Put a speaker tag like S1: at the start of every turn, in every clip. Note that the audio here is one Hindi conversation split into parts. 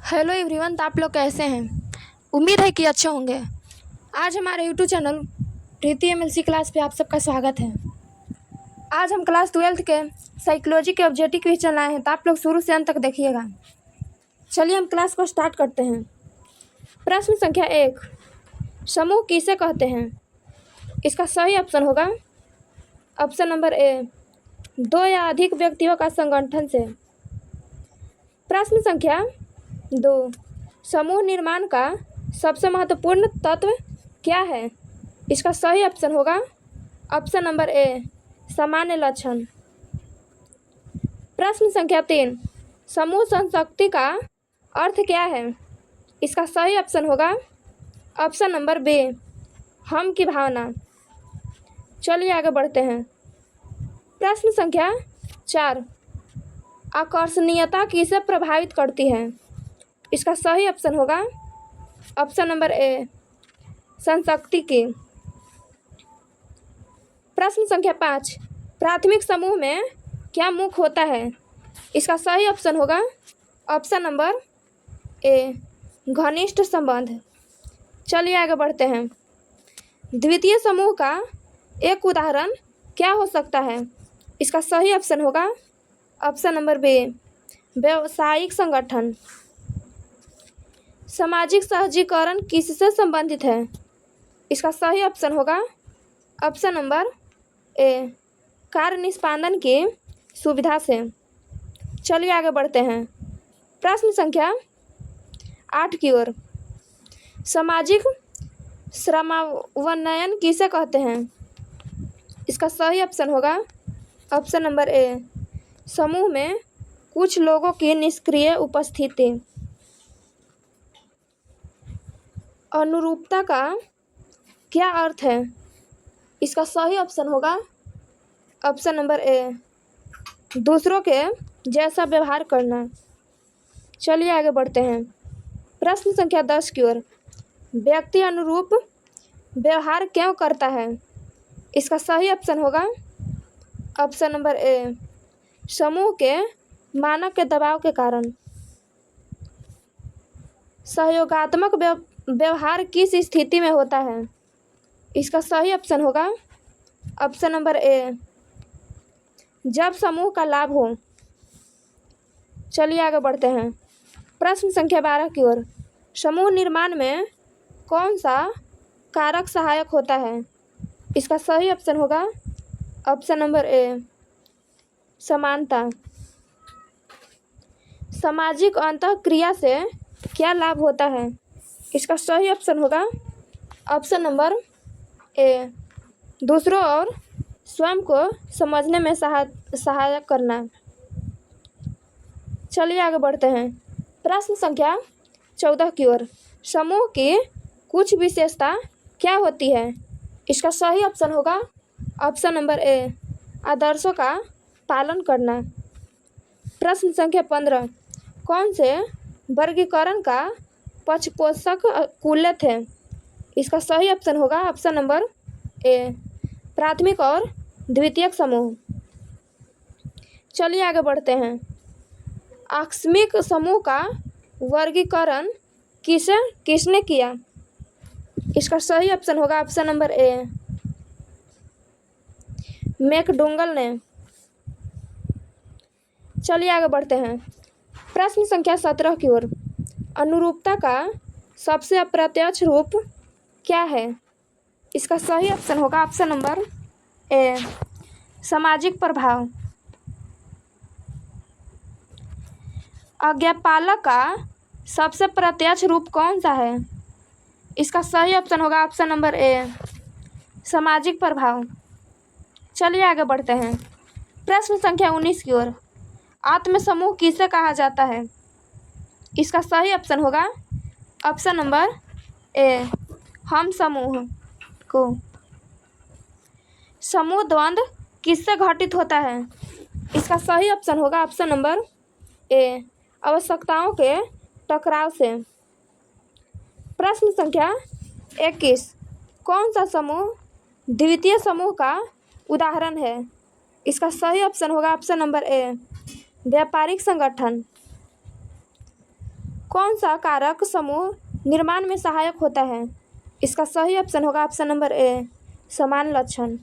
S1: हेलो एवरीवन, तो आप लोग कैसे हैं। उम्मीद है कि अच्छे होंगे। आज हमारे यूट्यूब चैनल प्रीति एमएलसी क्लास पे आप सबका स्वागत है। आज हम क्लास 12th के साइकोलॉजी के ऑब्जेक्टिव क्वेश्चन लाए हैं, तो आप लोग शुरू से अंत तक देखिएगा। चलिए हम क्लास को स्टार्ट करते हैं। प्रश्न संख्या 1, समूह किसे कहते हैं। इसका सही ऑप्शन होगा ऑप्शन नंबर ए, 2 या अधिक व्यक्तियों का संगठन से। प्रश्न संख्या 2, समूह निर्माण का सबसे महत्वपूर्ण तत्व क्या है। इसका सही ऑप्शन होगा ऑप्शन नंबर ए, सामान्य लक्षण। प्रश्न संख्या 3, समूह संस्कृति का अर्थ क्या है। इसका सही ऑप्शन होगा ऑप्शन नंबर बी, हम की भावना। चलिए आगे बढ़ते हैं। प्रश्न संख्या 4, आकर्षणीयता किसे प्रभावित करती है। इसका सही ऑप्शन होगा ऑप्शन नंबर ए, संस्कृति की। प्रश्न संख्या 5, प्राथमिक समूह में क्या मुख्य होता है। इसका सही ऑप्शन होगा ऑप्शन नंबर ए, घनिष्ठ संबंध। चलिए आगे बढ़ते हैं। द्वितीय समूह का एक उदाहरण क्या हो सकता है। इसका सही ऑप्शन होगा ऑप्शन नंबर बी, व्यावसायिक संगठन। सामाजिक सहजीकरण किससे संबंधित है। इसका सही ऑप्शन होगा ऑप्शन नंबर ए, कार्य निष्पादन की सुविधा से। चलिए आगे बढ़ते हैं। प्रश्न संख्या 8 की ओर, सामाजिक समन्वय किसे कहते हैं। इसका सही ऑप्शन होगा ऑप्शन नंबर ए, समूह में कुछ लोगों की निष्क्रिय उपस्थिति। अनुरूपता का क्या अर्थ है। इसका सही ऑप्शन होगा ऑप्शन नंबर ए, दूसरों के जैसा व्यवहार करना। चलिए आगे बढ़ते हैं। प्रश्न संख्या 10 की ओर, व्यक्ति अनुरूप व्यवहार क्यों करता है। इसका सही ऑप्शन होगा ऑप्शन नंबर ए, समूह के मानव के दबाव के कारण। सहयोगात्मक व्यवहार किस स्थिति में होता है। इसका सही ऑप्शन होगा ऑप्शन नंबर ए, जब समूह का लाभ हो। चलिए आगे बढ़ते हैं। प्रश्न संख्या 12 की ओर, समूह निर्माण में कौन सा कारक सहायक होता है। इसका सही ऑप्शन होगा ऑप्शन नंबर ए, समानता। सामाजिक अंतःक्रिया से क्या लाभ होता है। इसका सही ऑप्शन होगा ऑप्शन नंबर ए, दूसरों और स्वयं को समझने में सहायक करना। चलिए आगे बढ़ते हैं। प्रश्न संख्या 14 की ओर, समूह की कुछ विशेषता क्या होती है। इसका सही ऑप्शन होगा ऑप्शन नंबर ए, आदर्शों का पालन करना। प्रश्न संख्या 15, कौन से वर्गीकरण का पक्षपोषक कूल्य थे। इसका सही ऑप्शन होगा ऑप्शन नंबर ए, प्राथमिक और द्वितीयक समूह। चलिए आगे बढ़ते हैं। आकस्मिक समूह का वर्गीकरण किसने किया। इसका सही ऑप्शन होगा ऑप्शन नंबर ए, मैकडोगल ने। चलिए आगे बढ़ते हैं। प्रश्न संख्या 17 की ओर, अनुरूपता का सबसे अप्रत्यक्ष रूप क्या है। इसका सही ऑप्शन होगा ऑप्शन नंबर ए, सामाजिक प्रभाव। आज्ञापालक का सबसे प्रत्यक्ष रूप कौन सा है। इसका सही ऑप्शन होगा ऑप्शन नंबर ए, सामाजिक प्रभाव। चलिए आगे बढ़ते हैं। प्रश्न संख्या 19 की ओर, आत्म समूह किसे कहा जाता है। इसका सही ऑप्शन होगा ऑप्शन नंबर ए, हम समूह को। समूह द्वंद्व किससे घटित होता है। इसका सही ऑप्शन होगा ऑप्शन नंबर ए, आवश्यकताओं के टकराव से। प्रश्न संख्या 21, कौन सा समूह द्वितीय समूह का उदाहरण है। इसका सही ऑप्शन होगा ऑप्शन नंबर ए, व्यापारिक संगठन। कौन सा कारक समूह निर्माण में सहायक होता है? इसका सही ऑप्शन होगा ऑप्शन नंबर ए, समान लक्षण।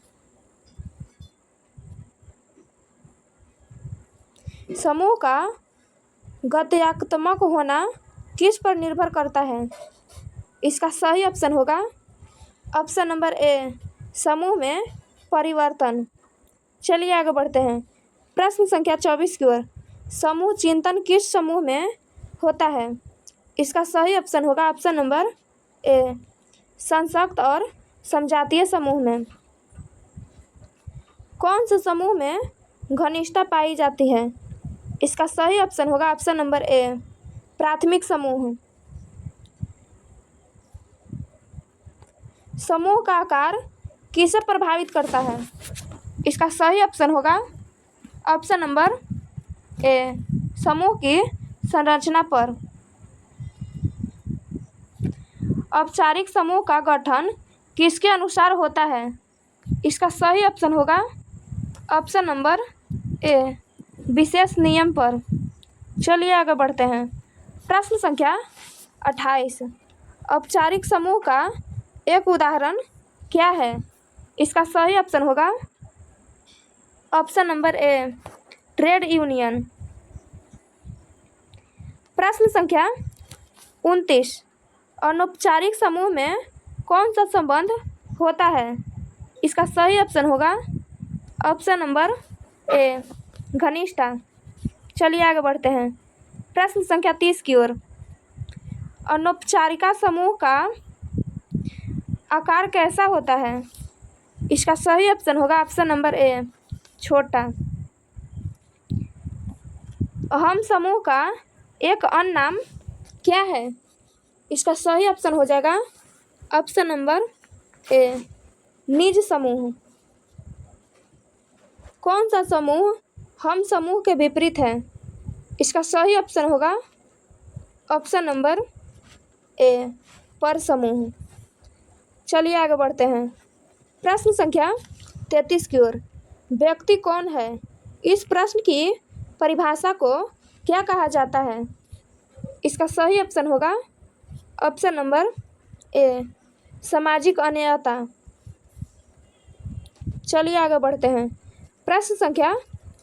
S1: समूह का गत्यात्मक होना किस पर निर्भर करता है? इसका सही ऑप्शन होगा ऑप्शन नंबर ए, समूह में परिवर्तन। चलिए आगे बढ़ते हैं। प्रश्न संख्या 24 की ओर। समूह चिंतन किस समूह में होता है? इसका सही ऑप्शन होगा ऑप्शन नंबर ए, संशक्त और समजातीय समूह में। कौन से समूह में घनिष्ठता पाई जाती है? इसका सही ऑप्शन होगा ऑप्शन नंबर ए, प्राथमिक समूह। समूह का आकार किसे प्रभावित करता है? इसका सही ऑप्शन होगा ऑप्शन नंबर ए, समूह की संरचना पर। औपचारिक समूह का गठन किसके अनुसार होता है? इसका सही ऑप्शन होगा ऑप्शन नंबर ए, विशेष नियम पर। चलिए आगे बढ़ते हैं। प्रश्न संख्या 28। औपचारिक समूह का एक उदाहरण क्या है? इसका सही ऑप्शन होगा option number A, trade union. प्रश्न संख्या 29। अनौपचारिक समूह में कौन सा संबंध होता है? इसका सही ऑप्शन होगा ऑप्शन नंबर ए, घनिष्ठता। चलिए आगे बढ़ते हैं। प्रश्न संख्या 30 की ओर। अनौपचारिक समूह का आकार कैसा होता है? इसका सही ऑप्शन होगा ऑप्शन नंबर ए, छोटा। अहम समूह का एक अन्य नाम क्या है? इसका सही ऑप्शन हो जाएगा ऑप्शन नंबर ए, निज समूह। कौन सा समूह हम समूह के विपरीत है? इसका सही ऑप्शन होगा ऑप्शन नंबर ए, पर समूह। चलिए आगे बढ़ते हैं। प्रश्न संख्या 33 की ओर। व्यक्ति कौन है? इस प्रश्न की परिभाषा को क्या कहा जाता है? इसका सही ऑप्शन होगा ऑप्शन नंबर ए, सामाजिक अनियता। चलिए आगे बढ़ते हैं। प्रश्न संख्या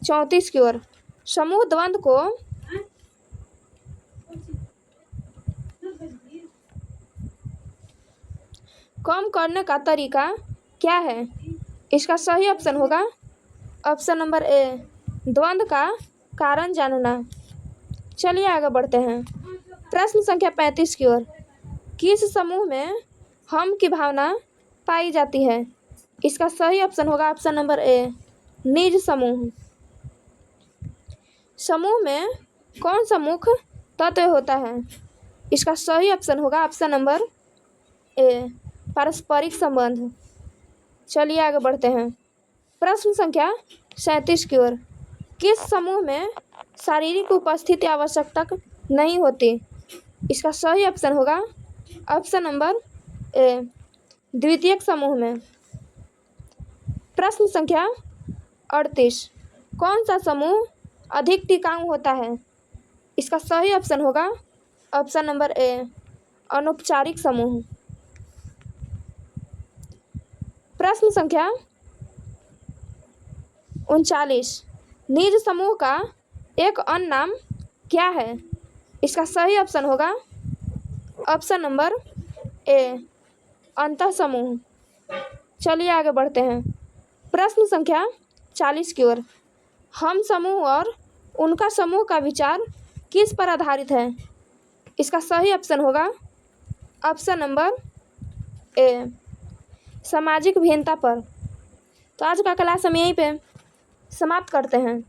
S1: 34 की ओर। समूह द्वंद्व को कम करने का तरीका क्या है? इसका सही ऑप्शन होगा ऑप्शन नंबर ए, द्वंद्व का कारण जानना। चलिए आगे बढ़ते हैं। प्रश्न संख्या 35 की ओर। किस समूह में हम की भावना पाई जाती है? इसका सही ऑप्शन होगा ऑप्शन नंबर ए, निज समूह। समूह में कौन सा मुख्य तत्व होता है? इसका सही ऑप्शन होगा ऑप्शन नंबर ए, पारस्परिक संबंध। चलिए आगे बढ़ते हैं। प्रश्न संख्या 37 की ओर। किस समूह में शारीरिक उपस्थिति आवश्यकता नहीं होती? इसका सही ऑप्शन होगा ऑप्शन नंबर ए, द्वितीयक समूह में। प्रश्न संख्या 38। कौन सा समूह अधिक टिकाऊ होता है? इसका सही ऑप्शन होगा ऑप्शन नंबर ए, अनौपचारिक समूह। प्रश्न संख्या 39। निज समूह का एक अन्य नाम क्या है? इसका सही ऑप्शन होगा ऑप्शन नंबर ए, अंतः समूह। चलिए आगे बढ़ते हैं। प्रश्न संख्या 40 की ओर। हम समूह और उनका समूह का विचार किस पर आधारित है? इसका सही ऑप्शन होगा ऑप्शन नंबर ए, सामाजिक भिन्नता पर। तो आज का क्लास हम यहीं पे समाप्त करते हैं।